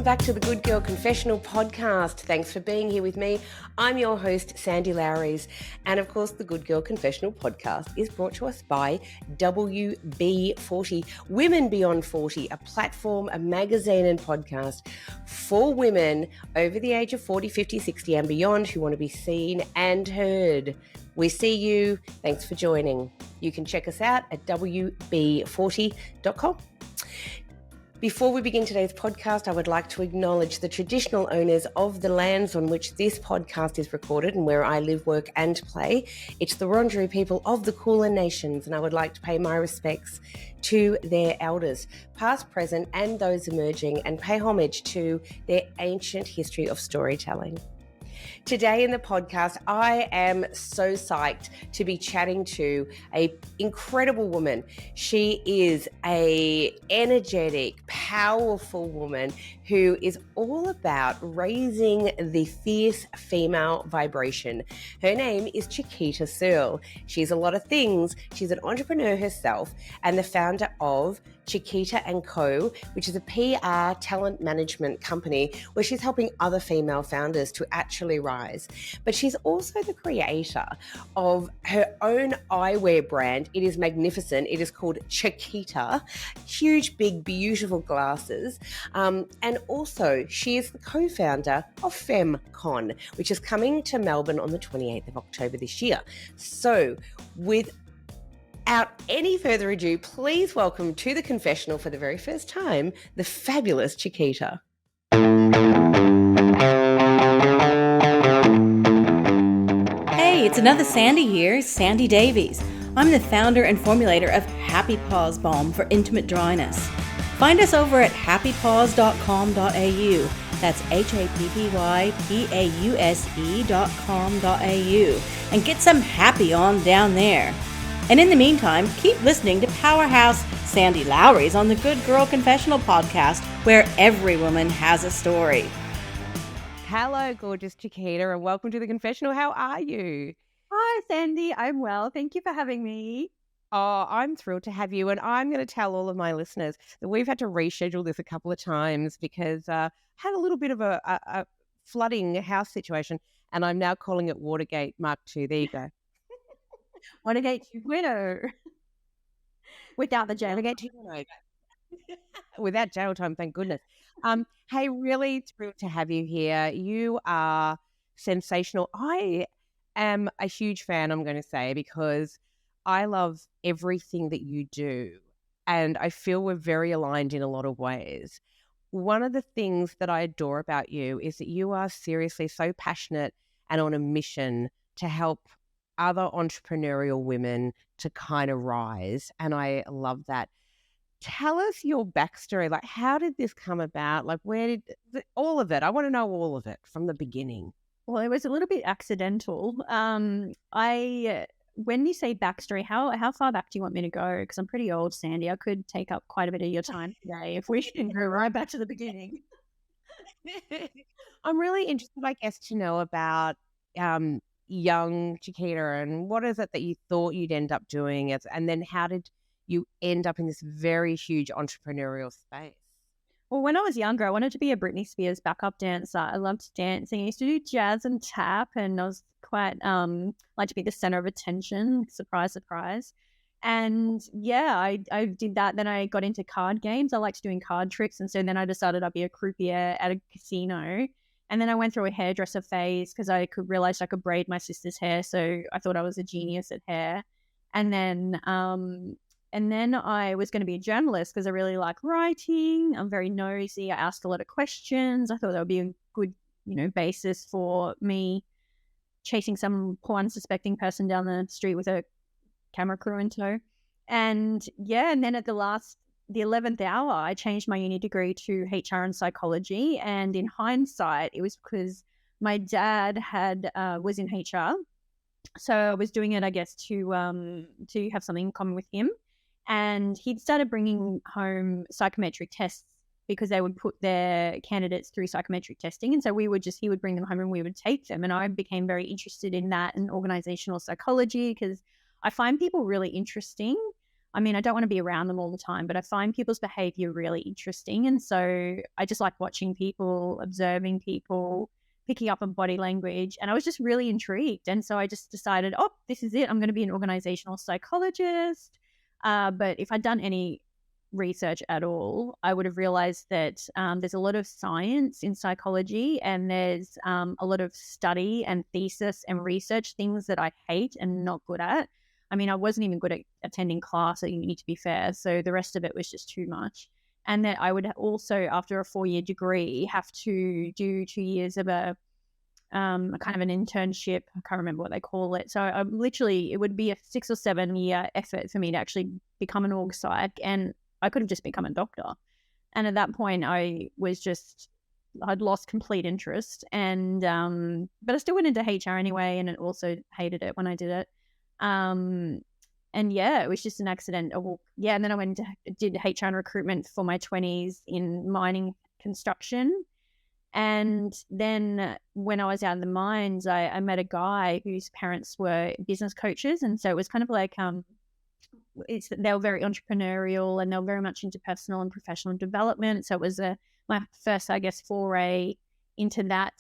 back to the Good Girl Confessional podcast. Thanks for being here with me. I'm your host, Sandy Lowries. And of course, the Good Girl Confessional podcast is brought to us by WB40, Women Beyond 40, a platform, a magazine and podcast for women over the age of 40, 50, 60 and beyond who want to be seen and heard. We see you. Thanks for joining. You can check us out at WB40.com. Before we begin today's podcast, I would like to acknowledge the traditional owners of the lands on which this podcast is recorded and where I live, work and play. It's the Wurundjeri people of the Kulin Nations, and I would like to pay my respects to their elders, past, present and those emerging, and pay homage to their ancient history of storytelling. Today in the podcast, I am so psyched to be chatting to an incredible woman. She is an energetic, powerful woman who is all about raising the fierce female vibration. Her name is Chiquita Searle. She's a lot of things. She's an entrepreneur herself and the founder of Chiquita Co, which is a PR talent management company where she's helping other female founders to actually rise. But she's also the creator of her own eyewear brand. It is magnificent. It is called Chiquita, huge, big, beautiful glasses. And also she is the co-founder of FemmeCon, which is coming to Melbourne on the 28th of October this year. So without any further ado, please welcome to the confessional for the very first time, the fabulous Chiquita. Hey, it's another Sandy here, Sandy Davies. I'm the founder and formulator of Happy Paws Balm for intimate dryness. Find us over at happypaws.com.au. That's happypause.com.au. And get some happy on down there. And in the meantime, keep listening to Powerhouse Sandy Lowries on the Good Girl Confessional podcast, where every woman has a story. Hello, gorgeous Chiquita, and welcome to the confessional. How are you? Hi, Sandy. I'm well. Thank you for having me. Oh, I'm thrilled to have you. And I'm going to tell all of my listeners that we've had to reschedule this a couple of times because had a little bit of a flooding house situation, and I'm now calling it Watergate Mark II. There you go. Watergate 2.0. Without the jail. Watergate 2.0. Without jail time, thank goodness. Hey, really thrilled to have you here. You are sensational. I am a huge fan, I'm going to say, because I love everything that you do. And I feel we're very aligned in a lot of ways. One of the things that I adore about you is that you are seriously so passionate and on a mission to help other entrepreneurial women to kind of rise. And I love that. Tell us your backstory. Like, how did this come about? Like, where did all of it? I want to know all of it from the beginning. Well, it was a little bit accidental. When you say backstory, how far back do you want me to go? Because I'm pretty old, Sandy. I could take up quite a bit of your time today if we can go right back to the beginning. I'm really interested, I guess, to know about young Chiquita and what is it that you thought you'd end up doing, and then how did you end up in this very huge entrepreneurial space? Well, when I was younger, I wanted to be a Britney Spears backup dancer. I loved dancing. I used to do jazz and tap, and I was quite like to be the center of attention. Surprise, surprise. And yeah, I did that. Then I got into card games. I liked doing card tricks, and so then I decided I'd be a croupier at a casino. And then I went through a hairdresser phase because I realized I could braid my sister's hair. So I thought I was a genius at hair. And then I was going to be a journalist because I really like writing. I'm very nosy. I asked a lot of questions. I thought that would be a good, basis for me chasing some poor unsuspecting person down the street with a camera crew in tow. And yeah, and then at the 11th hour, I changed my uni degree to HR and psychology. And in hindsight, it was because my dad was in HR. So I was doing it, I guess, to have something in common with him. And he'd started bringing home psychometric tests because they would put their candidates through psychometric testing. And so he would bring them home and we would take them. And I became very interested in that and organizational psychology because I find people really interesting. I mean, I don't want to be around them all the time, but I find people's behavior really interesting. And so I just like watching people, observing people, picking up on body language. And I was just really intrigued. And so I just decided, oh, this is it. I'm going to be an organizational psychologist. But if I'd done any research at all, I would have realized that there's a lot of science in psychology, and there's a lot of study and thesis and research, things that I hate and not good at. I mean, I wasn't even good at attending class at uni, to be fair. So the rest of it was just too much. And that I would also, after a 4-year degree, have to do 2 years of a kind of an internship. I can't remember what they call it. So I literally, it would be a 6 or 7 year effort for me to actually become an org psych, and I could have just become a doctor. And at that point, I'd lost complete interest. And but I still went into HR anyway, and I also hated it when I did it. And yeah, it was just an accident. And then I went to did HR and recruitment for my 20s in mining construction. And then when I was out in the mines, I met a guy whose parents were business coaches. And so it was kind of like, they were very entrepreneurial, and they were very much into personal and professional development. So it was my first, I guess, foray into that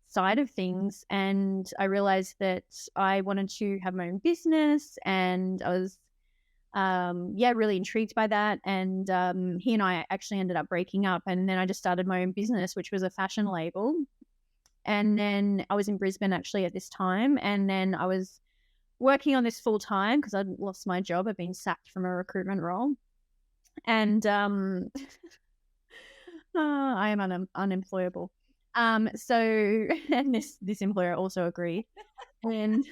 side of things. And I realized that I wanted to have my own business, and I was really intrigued by that. And he and I actually ended up breaking up, and then I just started my own business, which was a fashion label. And then I was in Brisbane actually at this time, and then I was working on this full time because I'd lost my job. I'd been sacked from a recruitment role, and I am unemployable. So, and this employer also agreed, and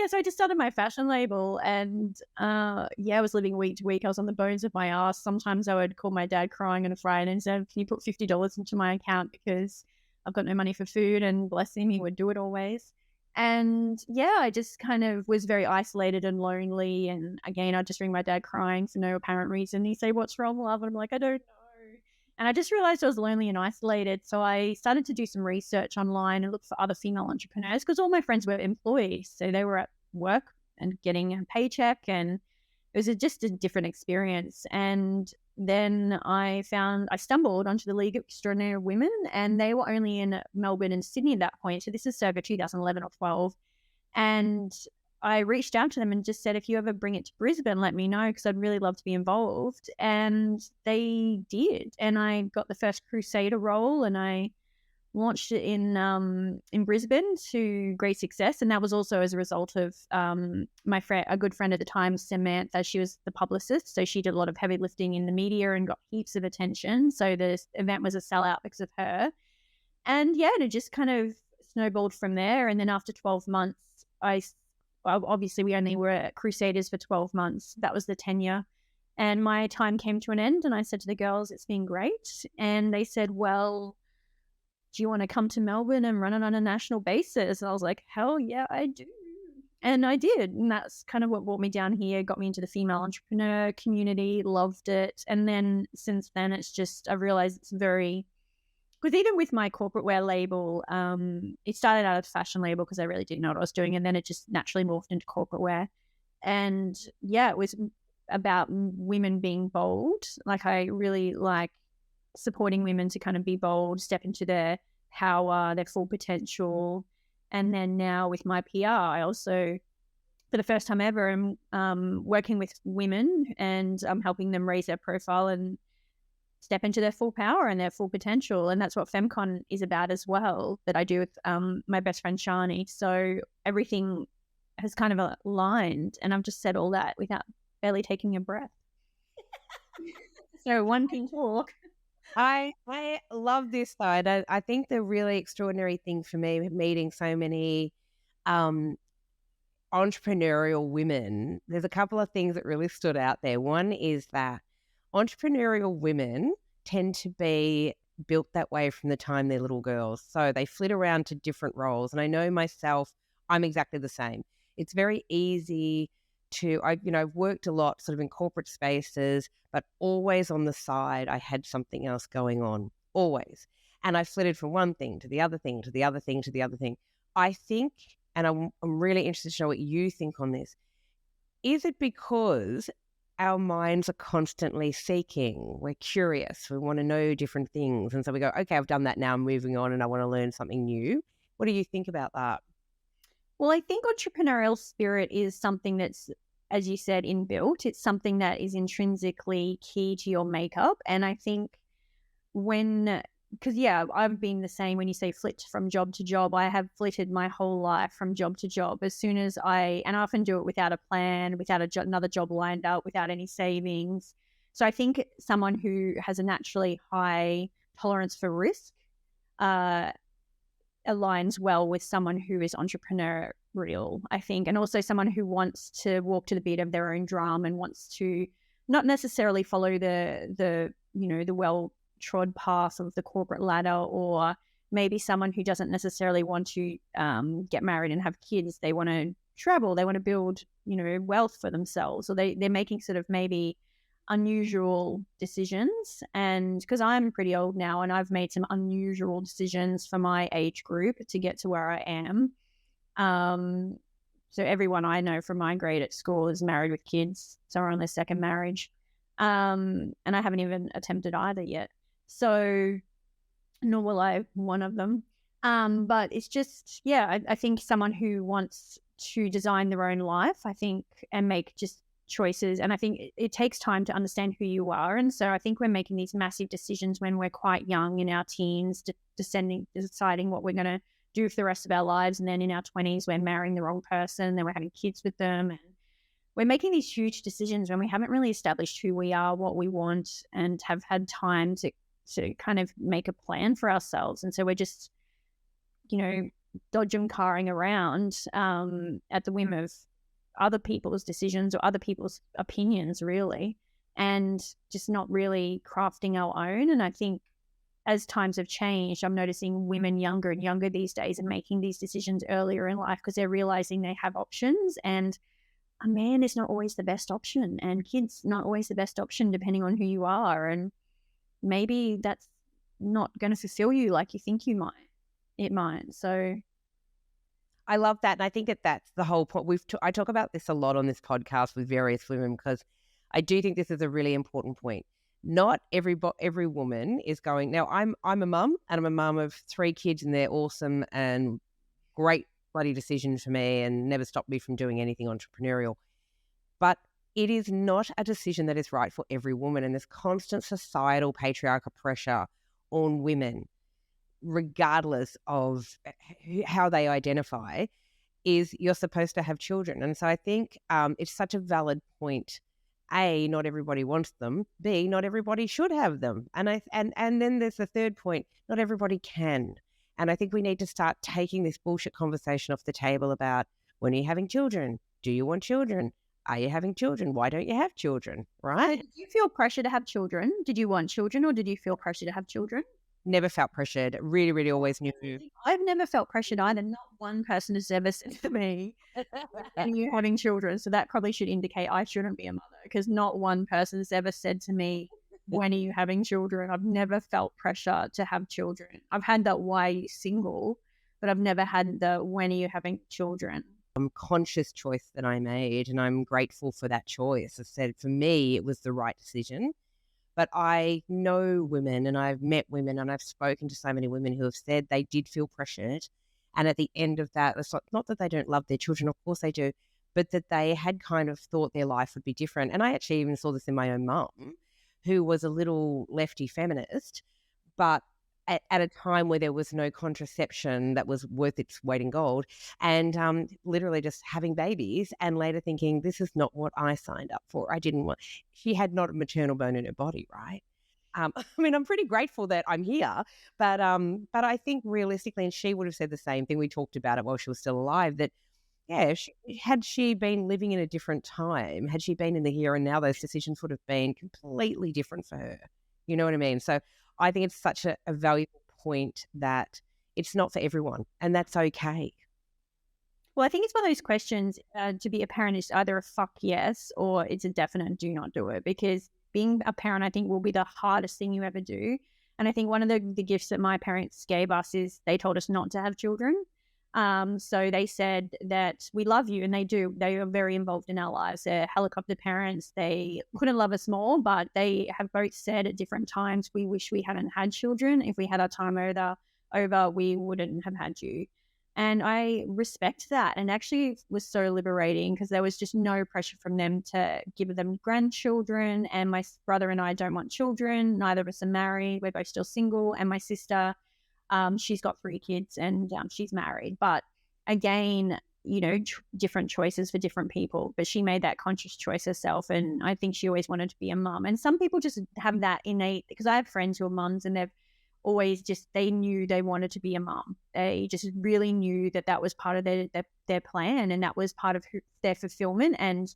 so I just started my fashion label, and I was living week to week. I was on the bones of my ass. Sometimes I would call my dad crying on a Friday and say, "Can you put $50 into my account because I've got no money for food?" And bless him, he would do it always. And I just kind of was very isolated and lonely. And again, I'd just ring my dad crying for no apparent reason. He'd say, "What's wrong, love?" And I'm like, "I don't know." And I just realized I was lonely and isolated. So I started to do some research online and look for other female entrepreneurs, because all my friends were employees. So they were at work and getting a paycheck, and it was just a different experience. And then I stumbled onto the League of Extraordinary Women, and they were only in Melbourne and Sydney at that point. So this is circa 2011 or 12. And I reached out to them and just said, if you ever bring it to Brisbane, let me know, because I'd really love to be involved. And they did. And I got the first Crusader role, and I launched it in Brisbane to great success. And that was also as a result of a good friend at the time, Samantha. She was the publicist, so she did a lot of heavy lifting in the media and got heaps of attention. So the event was a sellout because of her. And it just kind of snowballed from there. And then after 12 months, obviously we only were at Crusaders for 12 months. That was the tenure. And my time came to an end, and I said to the girls, "It's been great." And they said, "Well, do you want to come to Melbourne and run it on a national basis?" And I was like, "Hell yeah, I do." And I did. And that's kind of what brought me down here, got me into the female entrepreneur community, loved it. And then since then, it's just, I realized it's very, because even with my corporate wear label, it started out as a fashion label because I really didn't know what I was doing. And then it just naturally morphed into corporate wear. And it was about women being bold. Like, I really like supporting women to kind of be bold, step into their power, their full potential. And then now with my PR, I also, for the first time ever, am working with women, and I'm helping them raise their profile and step into their full power and their full potential. And that's what FemmeCon is about as well, that I do with my best friend Shani. So everything has kind of aligned, and I've just said all that without barely taking a breath. So one can talk. I love this side. I think the really extraordinary thing for me, meeting so many entrepreneurial women, there's a couple of things that really stood out there. One is that entrepreneurial women tend to be built that way from the time they're little girls. So they flit around to different roles. And I know myself, I'm exactly the same. It's very easy to, I've worked a lot sort of in corporate spaces, but always on the side, I had something else going on, always. And I flitted from one thing to the other thing, to the other thing, to the other thing. I think, and I'm really interested to know what you think on this, is it because our minds are constantly seeking? We're curious. We want to know different things. And so we go, okay, I've done that now. I'm moving on and I want to learn something new. What do you think about that? Well, I think entrepreneurial spirit is something that's, as you said, inbuilt. It's something that is intrinsically key to your makeup. And I think because I've been the same. When you say flit from job to job, I have flitted my whole life from job to job. As soon as I often do it without a plan, without another job lined up, without any savings. So I think someone who has a naturally high tolerance for risk aligns well with someone who is entrepreneurial, I think, and also someone who wants to walk to the beat of their own drum and wants to not necessarily follow the well trod path of the corporate ladder, or maybe someone who doesn't necessarily want to get married and have kids. They want to travel, they want to build wealth for themselves, or they're making sort of maybe unusual decisions. And because I'm pretty old now and I've made some unusual decisions for my age group to get to where I am, so everyone I know from my grade at school is married with kids, some are on their second marriage, and I haven't even attempted either yet. So, nor will I one of them. But it's just, I think someone who wants to design their own life, I think, and make just choices. And I think it takes time to understand who you are. And so I think we're making these massive decisions when we're quite young, in our teens, deciding what we're going to do for the rest of our lives. And then in our 20s, we're marrying the wrong person, and then we're having kids with them. And we're making these huge decisions when we haven't really established who we are, what we want, and have had time to kind of make a plan for ourselves. And so we're just, dodging, carring around at the whim of other people's decisions or other people's opinions, really, and just not really crafting our own. And I think as times have changed, I'm noticing women younger and younger these days are making these decisions earlier in life because they're realizing they have options, and a man is not always the best option, and kids not always the best option, depending on who you are. And maybe that's not going to fulfill you like you think it might. So I love that. And I think that's the whole point. I talk about this a lot on this podcast with various women, because I do think this is a really important point. Not every woman is going, now I'm a mum, and I'm a mum of 3 kids, and they're awesome and great bloody decision for me and never stopped me from doing anything entrepreneurial. But it is not a decision that is right for every woman. And there's constant societal patriarchal pressure on women, regardless of how they identify, is you're supposed to have children. And so I think it's such a valid point. A, not everybody wants them. B, not everybody should have them. And then there's the third point, not everybody can. And I think we need to start taking this bullshit conversation off the table about, when are you having children? Do you want children? Are you having children? Why don't you have children? Right? did you feel pressure to have children? Did you want children, or did you feel pressure to have children? Never felt pressured. Really, really always knew. I've never felt pressured either. Not one person has ever said to me, "Are you having children?" So that probably should indicate I shouldn't be a mother, because not one person has ever said to me, "When are you having children?" I've never felt pressure to have children. I've had that "why are you single?" but I've never had the "when are you having children?" Conscious choice that I made, and I'm grateful for that choice. I said, for me, it was the right decision. But I know women, and I've met women, and I've spoken to so many women who have said they did feel pressured. And at the end of that, it's not that they don't love their children, of course they do, but that they had kind of thought their life would be different. And I actually even saw this in my own mum, who was a little lefty feminist, but at a time where there was no contraception that was worth its weight in gold, and literally just having babies, and later thinking, this is not what I signed up for. I didn't want, she had not a maternal bone in her body, right? I mean, I'm pretty grateful that I'm here, but I think realistically, and she would have said the same thing, we talked about it while she was still alive, that had she been living in a different time, had she been in the here and now, those decisions would have been completely different for her. You know what I mean? So I think it's such a valuable point that it's not for everyone, and that's okay. Well, I think it's one of those questions, to be a parent is either a fuck yes, or it's a definite do not do it, because being a parent, I think, will be the hardest thing you ever do. And I think one of the gifts that my parents gave us is they told us not to have children. So they said that we love you, and they do. They are very involved in our lives. They're helicopter parents. They couldn't love us more, but they have both said at different times, we wish we hadn't had children. If we had our time over, we wouldn't have had you. And I respect that. And actually it was so liberating because there was just no pressure from them to give them grandchildren. And my brother and I don't want children. Neither of us are married. We're both still single. And my sister, she's got 3 kids and she's married. But again, different choices for different people. But she made that conscious choice herself. And I think she always wanted to be a mum. And some people just have that innate, because I have friends who are mums and they've always they knew they wanted to be a mum. They just really knew that was part of their plan, and that was part of their fulfillment. And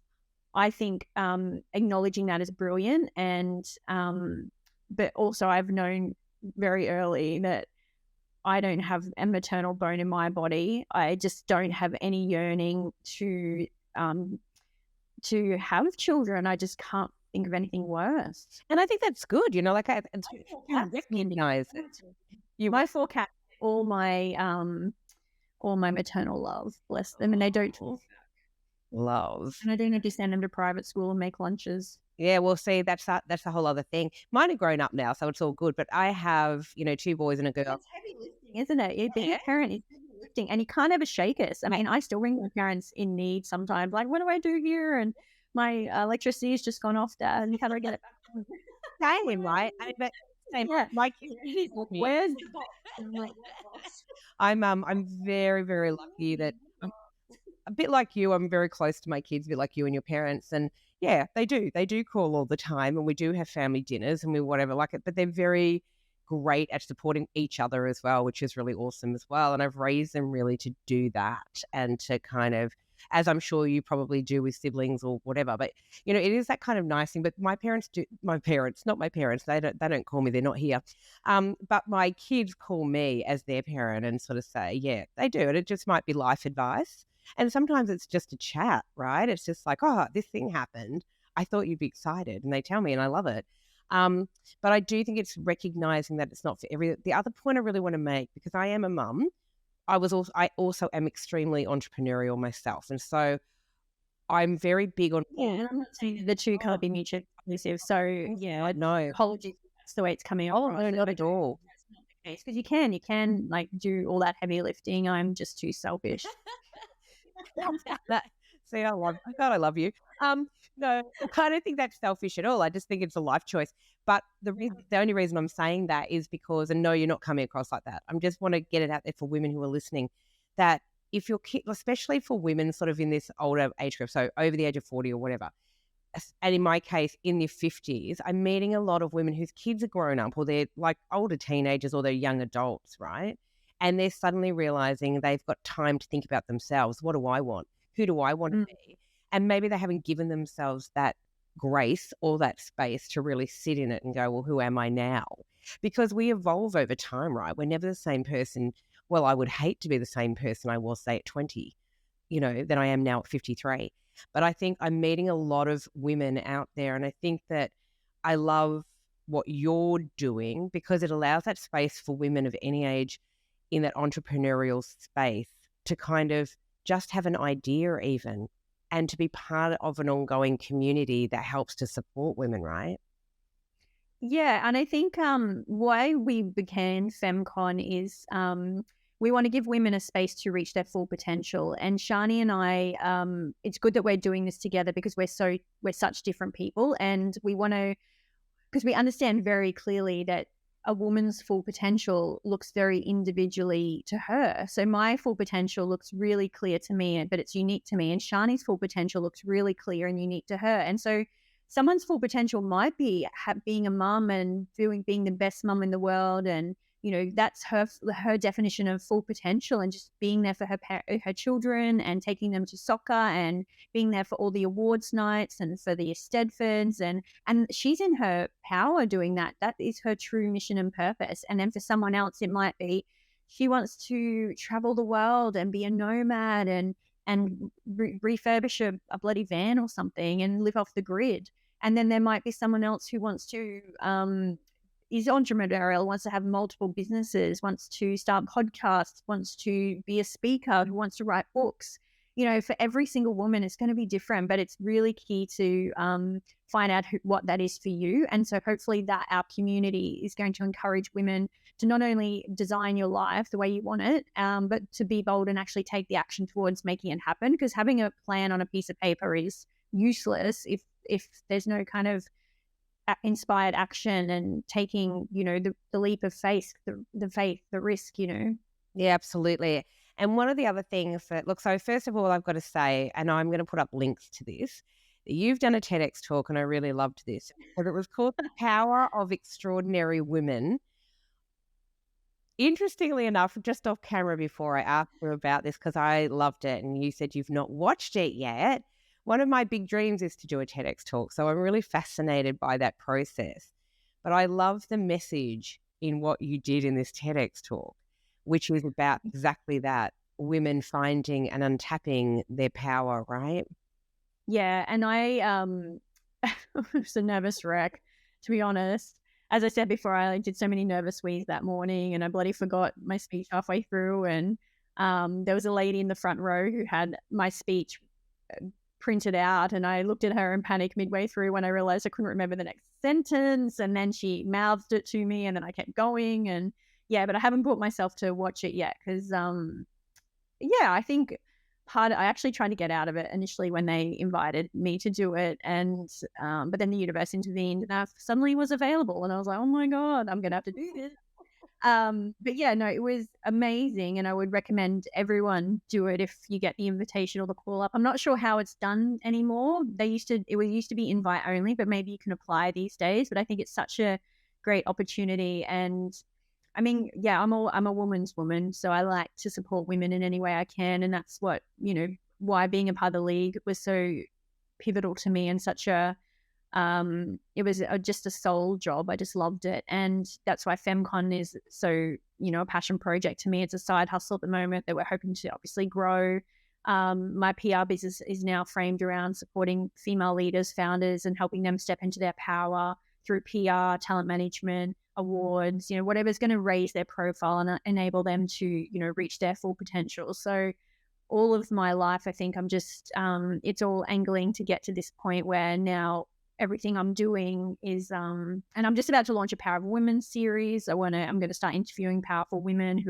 I think acknowledging that is brilliant. And but also I've known very early that I don't have a maternal bone in my body. I just don't have any yearning to have children. I just can't think of anything worse. And I think that's good, like I recognize it. My 4 cats, all my maternal love, bless them, and they don't talk. Love. And I don't have to send them to private school and make lunches. Yeah, well, see, that's a whole other thing. Mine are grown up now, so it's all good. But I have, 2 boys and a girl. That's heavy lifting, isn't it? Being a parent is heavy lifting, and you can't ever shake us. I mean, I still ring my parents in need sometimes. Like, what do I do here? And my electricity has just gone off, Dad. And how do I get it back? Same, right? I mean, but same. Yeah. My kids, where's the box? I'm very, very lucky that a bit like you, I'm very close to my kids, a bit like you and your parents. And yeah, they do call all the time, and we do have family dinners and we whatever like it, but they're very great at supporting each other as well, which is really awesome as well. And I've raised them really to do that and to kind of, as I'm sure you probably do with siblings or whatever, but it is that kind of nice thing. But not my parents, they don't call me, they're not here. But my kids call me as their parent and sort of say, yeah, they do. And it just might be life advice. And sometimes it's just a chat, right? It's just like, oh, this thing happened. I thought you'd be excited. And they tell me, and I love it. But I do think it's recognizing that it's not for every. The other point I really want to make, because I am a mum, I also am extremely entrepreneurial myself. And so I'm very big on. Yeah, and I'm not saying that the two can't be mutually exclusive. So yeah, no. Apologies, that's the way it's coming Oh, across. no, not at all. That's not the case, because you can like do all that heavy lifting. I'm just too selfish. See, I love you. No, I don't think that's selfish at all. I just think it's a life choice. But the only reason I'm saying that is because, and no, you're not coming across like that. I just want to get it out there for women who are listening, that if your kid, especially for women sort of in this older age group, so over the age of 40 or whatever, and in my case, in their 50s, I'm meeting a lot of women whose kids are grown up, or they're like older teenagers, or they're young adults, right? And they're suddenly realizing they've got time to think about themselves. What do I want? Who do I want to be? And maybe they haven't given themselves that grace or that space to really sit in it and go, well, who am I now? Because we evolve over time, right? We're never the same person. Well, I would hate to be the same person I was, say, at 20, than I am now at 53. But I think I'm meeting a lot of women out there, and I think that I love what you're doing because it allows that space for women of any age in that entrepreneurial space to kind of just have an idea even, and to be part of an ongoing community that helps to support women, right? Yeah, and I think why we began FemmeCon is we want to give women a space to reach their full potential. And Shani and I, it's good that we're doing this together because we're such different people, and we want to, because we understand very clearly that a woman's full potential looks very individually to her. So my full potential looks really clear to me, but it's unique to me. And Shani's full potential looks really clear and unique to her. And so someone's full potential might be being a mum and being the best mum in the world. And, that's her definition of full potential, and just being there for her children and taking them to soccer and being there for all the awards nights and for the Stedfords. And she's in her power doing that. That is her true mission and purpose. And then for someone else, it might be she wants to travel the world and be a nomad and refurbish a bloody van or something and live off the grid. And then there might be someone else who wants to is entrepreneurial, wants to have multiple businesses, wants to start podcasts, wants to be a speaker, who wants to write books. For every single woman, it's going to be different, but it's really key to find out what that is for you. And so hopefully that our community is going to encourage women to not only design your life the way you want it, but to be bold and actually take the action towards making it happen. Because having a plan on a piece of paper is useless if there's no kind of inspired action and taking, the leap of faith, the risk, Yeah, absolutely. And one of the other things that, look, so first of all, I've got to say, and I'm going to put up links to this, you've done a TEDx talk and I really loved this. But it was called The Power of Extraordinary Women. Interestingly enough, just off camera before I asked you about this, because I loved it and you said you've not watched it yet. One of my big dreams is to do a TEDx talk. So I'm really fascinated by that process. But I love the message in what you did in this TEDx talk, which was about exactly that, women finding and untapping their power, right? Yeah, and I was a nervous wreck, to be honest. As I said before, I did so many nervous wheeze that morning and I bloody forgot my speech halfway through. And there was a lady in the front row who had my speech printed out, and I looked at her in panic midway through when I realized I couldn't remember the next sentence, and then she mouthed it to me and then I kept going. And yeah, but I haven't brought myself to watch it yet because I think I actually tried to get out of it initially when they invited me to do it, and but then the universe intervened and I suddenly was available and I was like, oh my God, I'm gonna have to do this. But yeah, no, it was amazing, and I would recommend everyone do it if you get the invitation or the call up. I'm not sure how it's done anymore. It used to be invite only, but maybe you can apply these days. But I think it's such a great opportunity, and I mean, yeah, I'm a woman's woman, so I like to support women in any way I can, and that's what why being a part of the league was so pivotal to me, and such a it was just a soul job. I just loved it. And that's why FemmeCon is so, a passion project to me. It's a side hustle at the moment that we're hoping to obviously grow. My PR business is now framed around supporting female leaders, founders, and helping them step into their power through PR, talent management, awards, whatever's going to raise their profile and enable them to, reach their full potential. So all of my life, I think I'm just, it's all angling to get to this point where now everything I'm doing is, and I'm just about to launch a Power of Women series. I'm going to start interviewing powerful women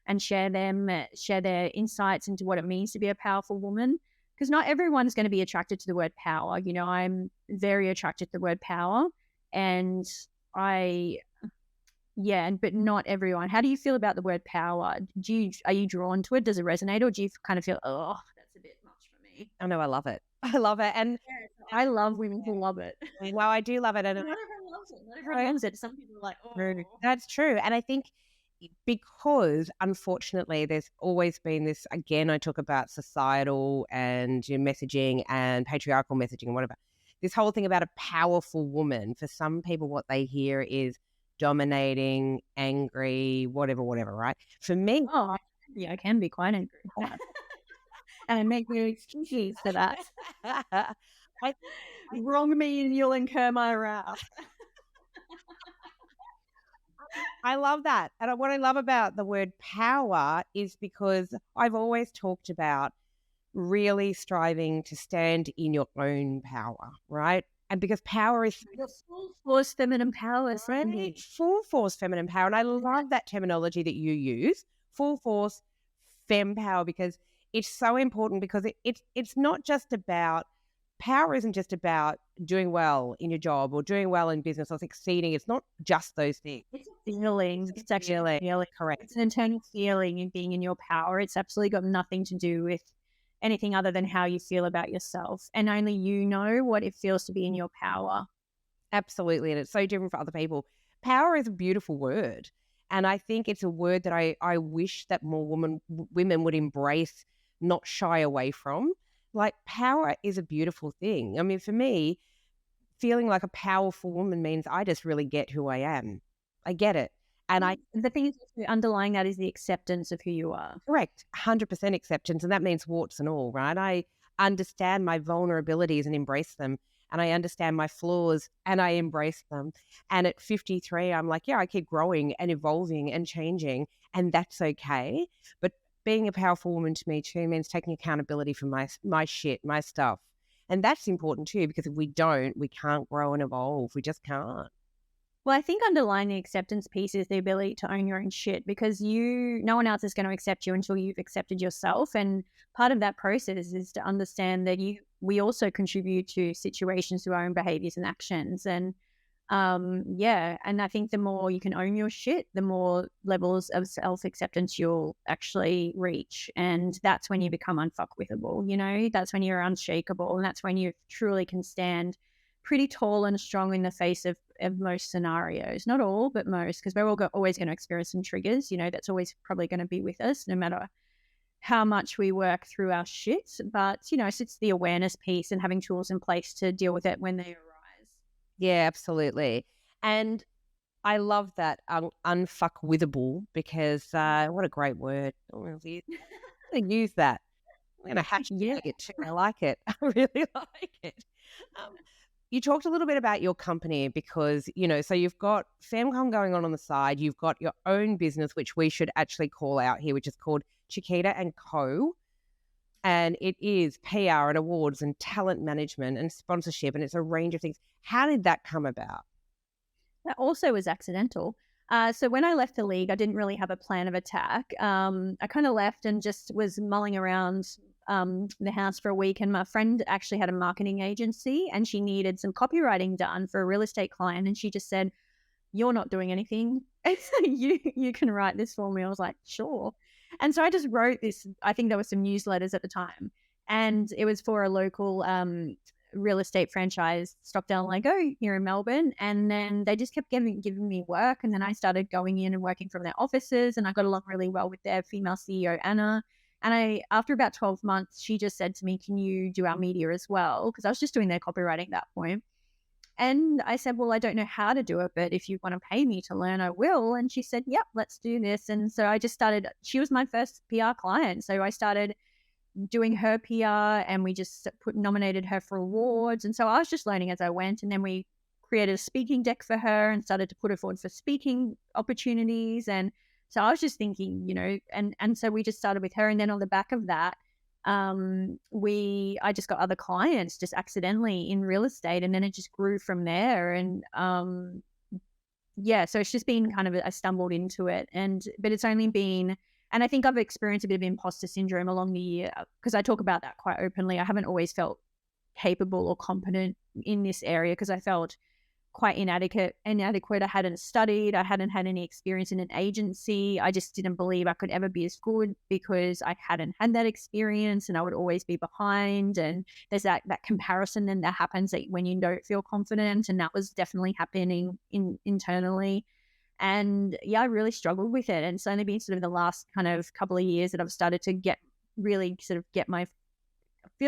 and share their insights into what it means to be a powerful woman. Because not everyone's going to be attracted to the word power. I'm very attracted to the word power, and but not everyone. How do you feel about the word power? Are you drawn to it? Does it resonate, or do you kind of feel, oh, that's a bit much for me? Oh no, I love it. I love it. And I love women who love it. Well, I do love it. And not everyone loves it. Not everyone loves it. Some people are like, oh. That's true. And I think because unfortunately there's always been this, again, I talk about societal and messaging and patriarchal messaging and whatever. This whole thing about a powerful woman, for some people what they hear is dominating, angry, whatever, right? For me, I can be quite angry. And I make no excuses for that. Wrong me and you'll incur my wrath. I love that. And what I love about the word power is because I've always talked about really striving to stand in your own power, right? And because power is full force feminine power, right? Full force feminine power. And I love that terminology that you use, full force fem power, because it's so important, because it's not just about, power isn't just about doing well in your job or doing well in business or succeeding. It's not just those things. It's a feeling. It's actually a feeling. Correct. It's an internal feeling of being in your power. It's absolutely got nothing to do with anything other than how you feel about yourself. And only you know what it feels to be in your power. Absolutely. And it's so different for other people. Power is a beautiful word. And I think it's a word that I wish that more women would embrace, not shy away from. Like, power is a beautiful thing. I mean, for me, feeling like a powerful woman means I just really get who I am. I get it. And the thing is, underlying that is the acceptance of who you are. Correct. 100% acceptance. And that means warts and all, right? I understand my vulnerabilities and embrace them. and I understand my flaws and I embrace them. And at 53, I'm like, yeah, I keep growing and evolving and changing, and that's okay. But being a powerful woman to me too means taking accountability for my shit, my stuff. And that's important too, because if we don't, we can't grow and evolve. We just can't. Well, I think underlying the acceptance piece is the ability to own your own shit, because no one else is going to accept you until you've accepted yourself. And part of that process is to understand that we also contribute to situations through our own behaviors and actions. And and I think the more you can own your shit, the more levels of self-acceptance you'll actually reach. And that's when you become unfuckwithable, that's when you're unshakable. And that's when you truly can stand pretty tall and strong in the face of most scenarios. Not all, but most, because we're all always going to experience some triggers. That's always probably going to be with us, no matter how much we work through our shit. But, so it's the awareness piece and having tools in place to deal with it when they arise. Yeah, absolutely. And I love that unfuckwithable, because what a great word. I'm going to use that. I'm going to hashtag it too. I like it. I really like it. You talked a little bit about your company because, so you've got FemmeCon going on the side. You've got your own business, which we should actually call out here, which is called Chiquita Co. And it is PR and awards and talent management and sponsorship, and it's a range of things. How did that come about? That also was accidental. So when I left the league, I didn't really have a plan of attack. I kind of left and just was mulling around the house for a week, and my friend actually had a marketing agency and she needed some copywriting done for a real estate client, and she just said, "You're not doing anything. you can write this for me." I was like, "Sure." And so I just wrote this. I think there were some newsletters at the time, and it was for a local real estate franchise, Stockdale and Lego here in Melbourne. And then they just kept giving me work, and then I started going in and working from their offices, and I got along really well with their female CEO, Anna. And after about 12 months, she just said to me, "Can you do our media as well?" Because I was just doing their copywriting at that point. And I said, "Well, I don't know how to do it, but if you want to pay me to learn, I will." And she said, "Yep, let's do this." And so I just started. She was my first PR client. So I started doing her PR, and we just nominated her for awards. And so I was just learning as I went. And then we created a speaking deck for her and started to put her forward for speaking opportunities. And so I was just thinking, and so we just started with her. And then on the back of that, I just got other clients just accidentally in real estate, and then it just grew from there. And so it's just been kind of, I stumbled into it, but it's only been, and I think I've experienced a bit of imposter syndrome along the year, because I talk about that quite openly. I haven't always felt capable or competent in this area because I felt quite inadequate. I hadn't studied. I hadn't had any experience in an agency. I just didn't believe I could ever be as good because I hadn't had that experience, and I would always be behind. And there's that comparison then that happens when you don't feel confident. And that was definitely happening internally. And I really struggled with it. And it's only been sort of the last kind of couple of years that I've started to feel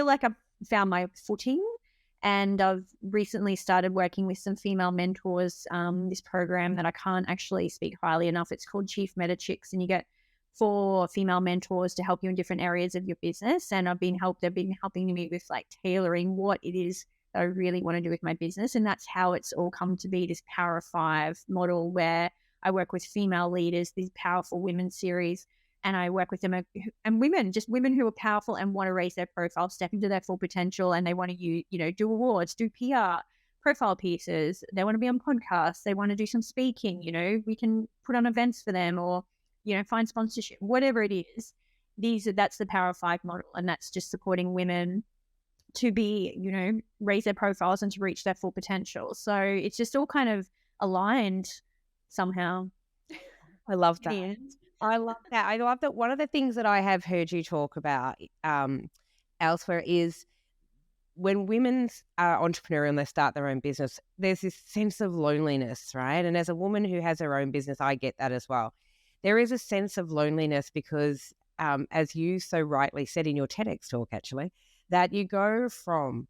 like I've found my footing. And I've recently started working with some female mentors, this program that I can't actually speak highly enough. It's called Chief Meta Chicks, and you get 4 female mentors to help you in different areas of your business. And they've been helping me with like tailoring what it is that I really want to do with my business. And that's how it's all come to be, this Power of 5 model, where I work with female leaders, these powerful women series. And I work with them and women who are powerful and want to raise their profile, step into their full potential, and they want to do awards, do PR, profile pieces. They want to be on podcasts. They want to do some speaking. We can put on events for them, or find sponsorship, whatever it is. That's the Power of 5 model, and that's just supporting women to be raise their profiles and to reach their full potential. So it's just all kind of aligned somehow. I love that. Yeah. I love that. I love that. One of the things that I have heard you talk about elsewhere is when women are entrepreneurial and they start their own business, there's this sense of loneliness, right? And as a woman who has her own business, I get that as well. There is a sense of loneliness because, as you so rightly said in your TEDx talk, actually, that you go from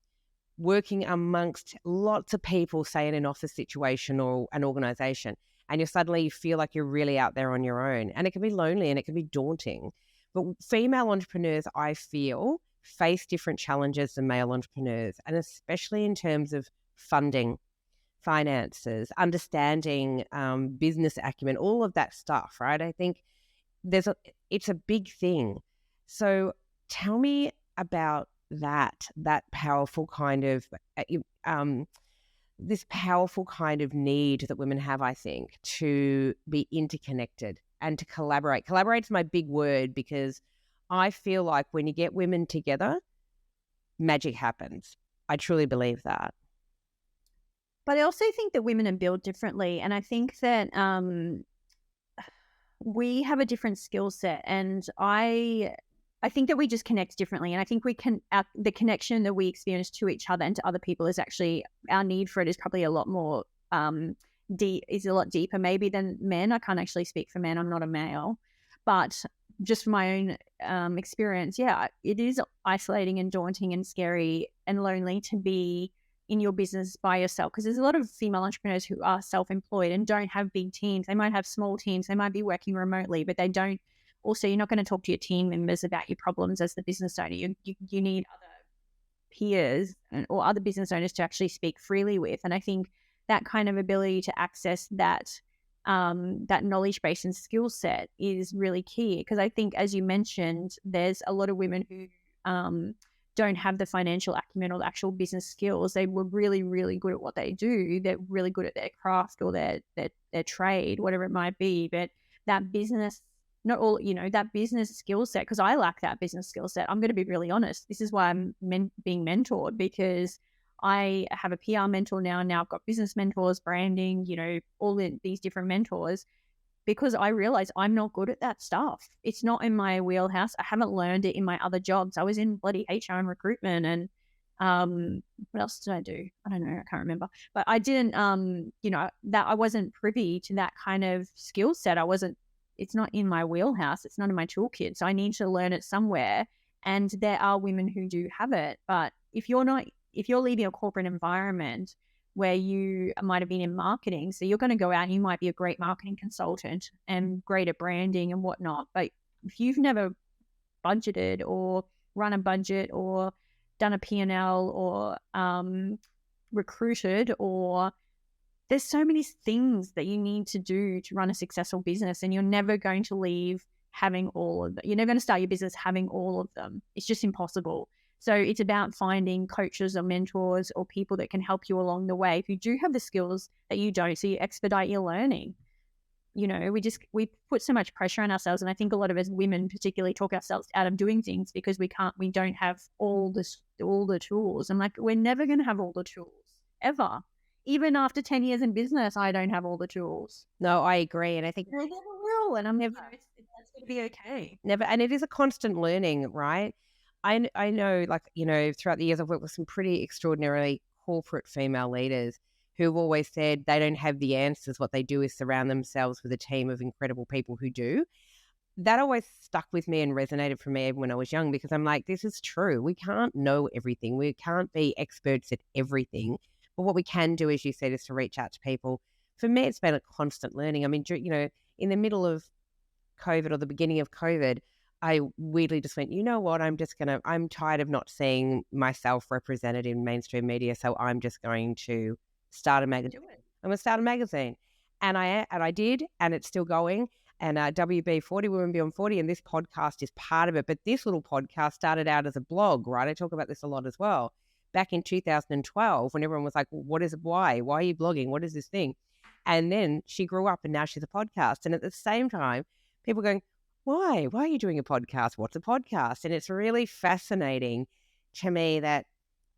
working amongst lots of people, say in an office situation or an organization, and you suddenly feel like you're really out there on your own. And it can be lonely and it can be daunting. But female entrepreneurs, I feel, face different challenges than male entrepreneurs, and especially in terms of funding, finances, understanding business acumen, all of that stuff, right? I think it's a big thing. So tell me about that powerful kind of this powerful kind of need that women have, I think, to be interconnected and to collaborate. Collaborate's my big word, because I feel like when you get women together, magic happens. I truly believe that. But I also think that women are built differently. And I think that we have a different skill set. And I think that we just connect differently. And I think the connection that we experience to each other and to other people is actually, our need for it is probably a lot more is a lot deeper maybe than men. I can't actually speak for men. I'm not a male. But just from my own experience, yeah, it is isolating and daunting and scary and lonely to be in your business by yourself, because there's a lot of female entrepreneurs who are self-employed and don't have big teams. They might have small teams. They might be working remotely, but they don't. Also, you're not going to talk to your team members about your problems as the business owner. You need other peers or other business owners to actually speak freely with. And I think that kind of ability to access that knowledge base and skill set is really key, because I think, as you mentioned, there's a lot of women who don't have the financial acumen or the actual business skills. They were really, really good at what they do. They're really good at their craft or their trade, whatever it might be. But that business, not all, that business skill set, because I lack that business skill set. I'm going to be really honest. This is why I'm being mentored, because I have a PR mentor now. Now I've got business mentors, branding, all these different mentors, because I realize I'm not good at that stuff. It's not in my wheelhouse. I haven't learned it in my other jobs. I was in bloody HR and recruitment, and what else did I do? I don't know. I can't remember. But I didn't, that I wasn't privy to that kind of skill set. It's not in my wheelhouse. It's not in my toolkit. So I need to learn it somewhere. And there are women who do have it. But if you're leaving a corporate environment where you might have been in marketing, so you're going to go out and you might be a great marketing consultant and great at branding and whatnot. But if you've never budgeted or run a budget or done a P&L or recruited, or there's so many things that you need to do to run a successful business, and you're never going to leave having all of them. You're never going to start your business having all of them. It's just impossible. So it's about finding coaches or mentors or people that can help you along the way who do have the skills that you don't, so you expedite your learning. We put so much pressure on ourselves, and I think a lot of us women particularly talk ourselves out of doing things because we don't have all the tools. I'm like, we're never going to have all the tools ever. Even after 10 years in business, I don't have all the tools. No, I agree. And I think I never will. And I'm never, that's going to be okay. Never. And it is a constant learning, right? I know, throughout the years, I've worked with some pretty extraordinarily corporate female leaders who've always said they don't have the answers. What they do is surround themselves with a team of incredible people who do. That always stuck with me and resonated for me even when I was young, because I'm like, this is true. We can't know everything. We can't be experts at everything. But what we can do, as you said, is to reach out to people. For me, it's been a constant learning. I mean, in the middle of COVID or the beginning of COVID, I weirdly just went, you know what, I'm tired of not seeing myself represented in mainstream media, so I'm just going to start a magazine. I'm going to start a magazine. And I did, and it's still going. And WB40, Women Beyond 40, and this podcast is part of it. But this little podcast started out as a blog, right? I talk about this a lot as well. Back in 2012, when everyone was like, well, what is it? Why are you blogging? What is this thing? And then she grew up and now she's a podcast. And at the same time, people going, why are you doing a podcast? What's a podcast? And it's really fascinating to me that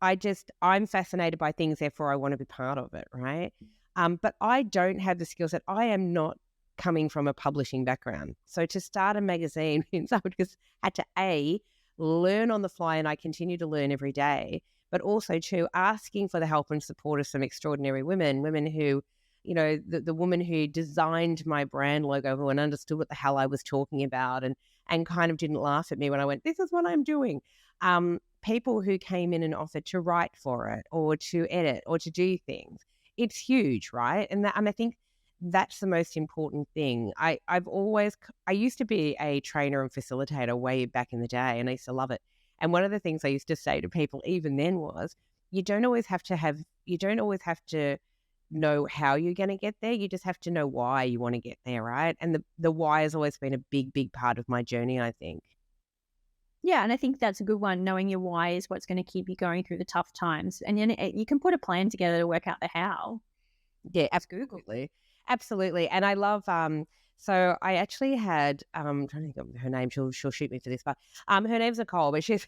I'm fascinated by things, therefore I want to be part of it, right? But I don't have the skill set. I am not coming from a publishing background. So to start a magazine means I just had to learn on the fly, and I continue to learn every day, but also to asking for the help and support of some extraordinary women who, the woman who designed my brand logo, who understood what the hell I was talking about and kind of didn't laugh at me when I went, this is what I'm doing. People who came in and offered to write for it or to edit or to do things. It's huge, right? And I think that's the most important thing. I used to be a trainer and facilitator way back in the day, and I used to love it. And one of the things I used to say to people even then was, you don't always have to know how you're going to get there. You just have to know why you want to get there, right? And the why has always been a big, big part of my journey, I think. Yeah, and I think that's a good one. Knowing your why is what's going to keep you going through the tough times. And then you can put a plan together to work out the how. Yeah, absolutely. Absolutely. And I love, so I actually had, I'm trying to think of her name. She'll shoot me for this, but her name's Nicole, but she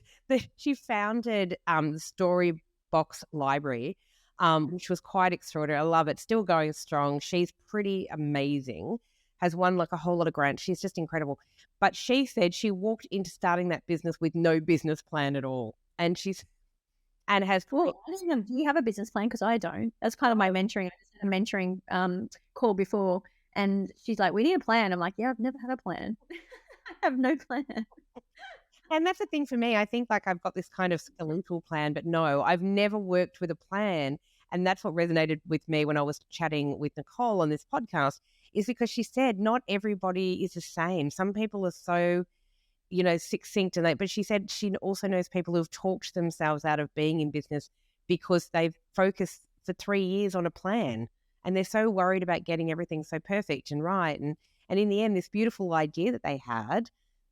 founded the Storybox Library, which was quite extraordinary. I love it. Still going strong. She's pretty amazing. Has won like a whole lot of grants. She's just incredible. But she said she walked into starting that business with no business plan at all. And has. Well, do you have a business plan? Because I don't. That's kind of my mentoring. I just had a mentoring call before, and she's like, "We need a plan." I'm like, "Yeah, I've never had a plan. I have no plan." And that's the thing for me. I think like I've got this kind of skeletal plan, but no, I've never worked with a plan. And that's what resonated with me when I was chatting with Nicole on this podcast, is because she said not everybody is the same. Some people are so, succinct, but she said she also knows people who've talked themselves out of being in business because they've focused for 3 years on a plan and they're so worried about getting everything so perfect and right. And in the end, this beautiful idea that they had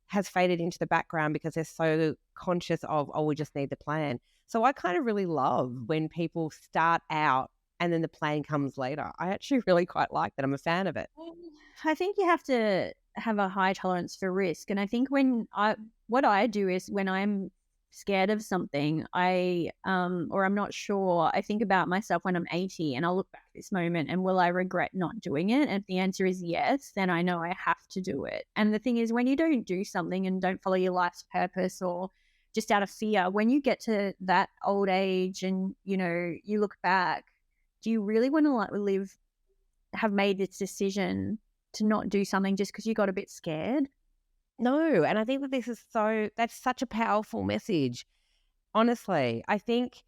has faded into the background because they're so conscious of, we just need the plan. So I kind of really love when people start out and then the plan comes later. I actually really quite like that. I'm a fan of it. I think you have to have a high tolerance for risk. And I think what I do is when I'm scared of something, or I'm not sure, I think about myself when I'm 80 and I'll look back at this moment and will I regret not doing it? And if the answer is yes, then I know I have to do it. And the thing is, when you don't do something and don't follow your life's purpose or just out of fear, when you get to that old age and, you look back, do you really want to have made this decision to not do something just because you got a bit scared? No, and I think that that's such a powerful message. Honestly, I think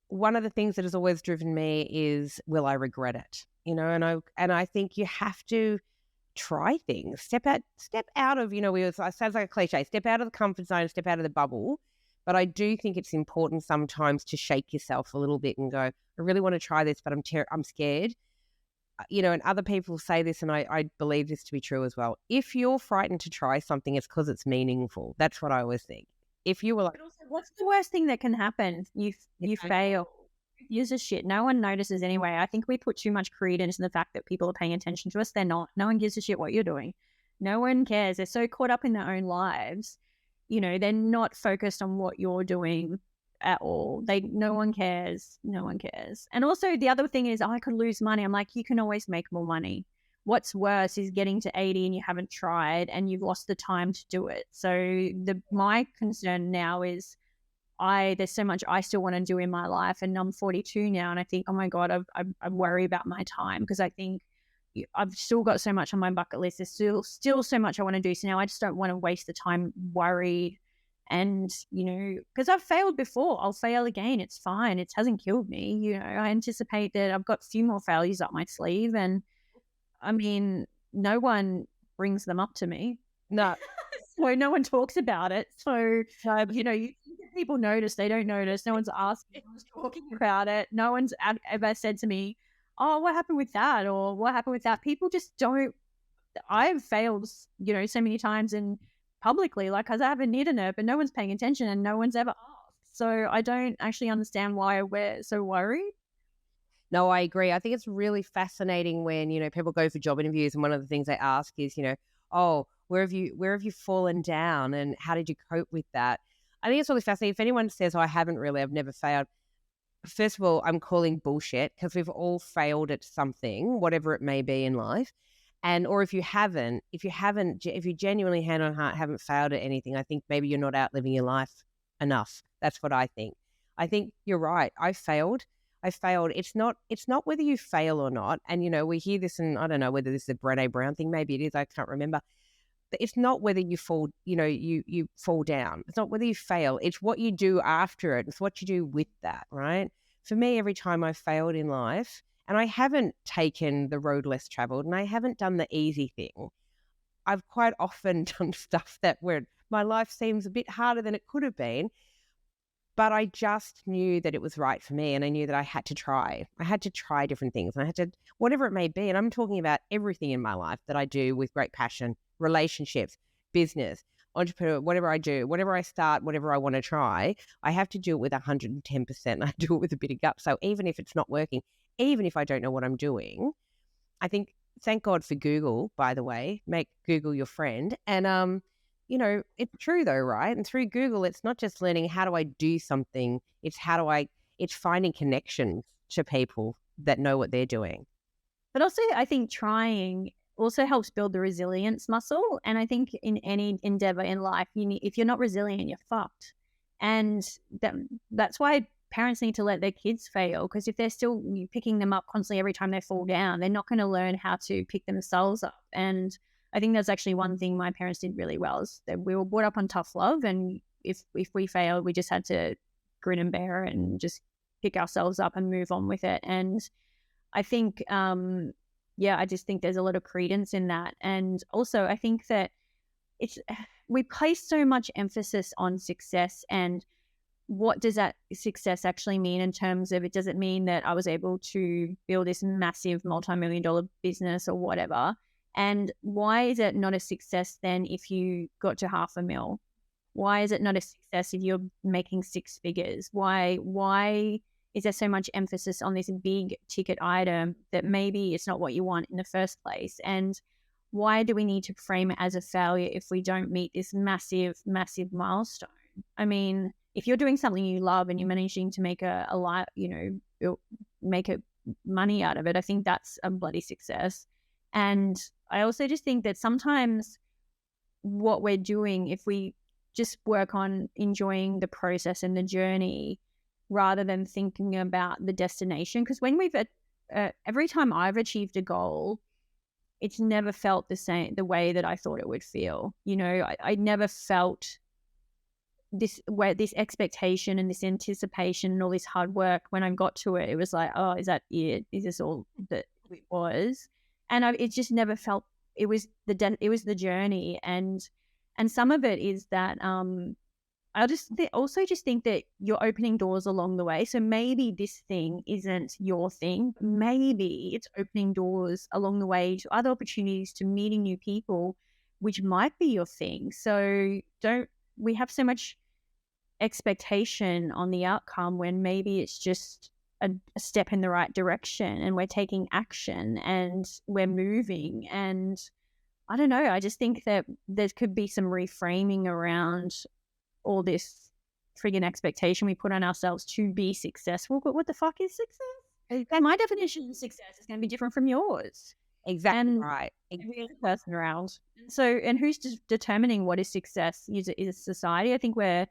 one of the things that has always driven me is, will I regret it? And I think you have to try things, step out of, it sounds like a cliche, step out of the comfort zone, step out of the bubble. But I do think it's important sometimes to shake yourself a little bit and go, I really want to try this, but I'm scared. And other people say this, and I believe this to be true as well. If you're frightened to try something, it's because it's meaningful. That's what I always think. If you were like, what's the worst thing that can happen? You fail. Use a shit. No one notices anyway. I think we put too much credence in the fact that people are paying attention to us. They're not. No one gives a shit what you're doing. No one cares. They're so caught up in their own lives. They're not focused on what you're doing at all. No one cares. No one cares. And also the other thing is, I could lose money. I'm like, you can always make more money. What's worse is getting to 80 and you haven't tried and you've lost the time to do it. So my concern now is there's so much I still want to do in my life, and I'm 42 now, and I think, oh my God, I worry about my time because I think I've still got so much on my bucket list. There's still so much I want to do. So now I just don't want to waste the time worried. And, because I've failed before, I'll fail again. It's fine. It hasn't killed me. I anticipate that I've got a few more failures up my sleeve. And I mean, no one brings them up to me. No. So no one talks about it. So, people notice, they don't notice. No one's asking, no one's talking about it. No one's ever said to me, oh, what happened with that? Or what happened with that? People just don't. I've failed, so many times in publicly, because I have a knee nerve, but no one's paying attention and no one's ever asked. So I don't actually understand why we're so worried. No, I agree. I think it's really fascinating when, people go for job interviews and one of the things they ask is, oh, where have you fallen down and how did you cope with that? I think it's really fascinating. If anyone says, oh, I've never failed. First of all, I'm calling bullshit because we've all failed at something, whatever it may be in life. Or if you genuinely hand on heart haven't failed at anything, I think maybe you're not out living your life enough. That's what I think. I think you're right. I failed. It's not whether you fail or not. And, we hear this, and I don't know whether this is a Brené Brown thing. Maybe it is. I can't remember. But it's not whether you fall, you fall down. It's not whether you fail. It's what you do after it. It's what you do with that, right? For me, every time I failed in life, and I haven't taken the road less traveled and I haven't done the easy thing, I've quite often done stuff where my life seems a bit harder than it could have been. But I just knew that it was right for me, and I knew that I had to try. I had to try different things, and I had to, whatever it may be. And I'm talking about everything in my life that I do with great passion, relationships, business, entrepreneur, whatever I do, whatever I start, whatever I want to try, I have to do it with 110%. I do it with a bit of gut. So even if it's not working, even if I don't know what I'm doing, I think, thank God for Google, by the way, make Google your friend. And, it's true though, right? And through Google, it's not just learning how do I do something, it's it's finding connections to people that know what they're doing. But also, I think trying also helps build the resilience muscle. And I think in any endeavor in life, if you're not resilient, you're fucked. And that's why parents need to let their kids fail, because if they're still picking them up constantly every time they fall down, they're not going to learn how to pick themselves up. And I think that's actually one thing my parents did really well, is that we were brought up on tough love, and if we failed, we just had to grin and bear it and just pick ourselves up and move on with it. And I think, I just think there's a lot of credence in that. And also I think that we place so much emphasis on success, and what does that success actually mean in terms of, does it mean that I was able to build this massive multi-million-dollar business or whatever? And why is it not a success then if you got to $500,000? Why is it not a success if you're making six figures? Why is there so much emphasis on this big ticket item that maybe it's not what you want in the first place? And why do we need to frame it as a failure if we don't meet this massive, massive milestone? I mean, if you're doing something you love and you're managing to make make money out of it, I think that's a bloody success. And I also just think that sometimes what we're doing, if we just work on enjoying the process and the journey rather than thinking about the destination, because when every time I've achieved a goal, it's never felt the way that I thought it would feel. I never felt this expectation and this anticipation and all this hard work. When I got to it, it was like, oh, is that it? Is this all that it was? And it just never felt it was the journey. And some of it is that I also think that you're opening doors along the way. So maybe this thing isn't your thing. Maybe it's opening doors along the way to other opportunities, to meeting new people, which might be your thing. So we have so much expectation on the outcome when maybe it's just a step in the right direction, and we're taking action and we're moving. And I don't know, I just think that there could be some reframing around all this friggin' expectation we put on ourselves to be successful. But what the fuck is success? And my definition of success is going to be different from yours. Exactly. And right. Every other person around. And who's determining what is success? Is it society? I think we're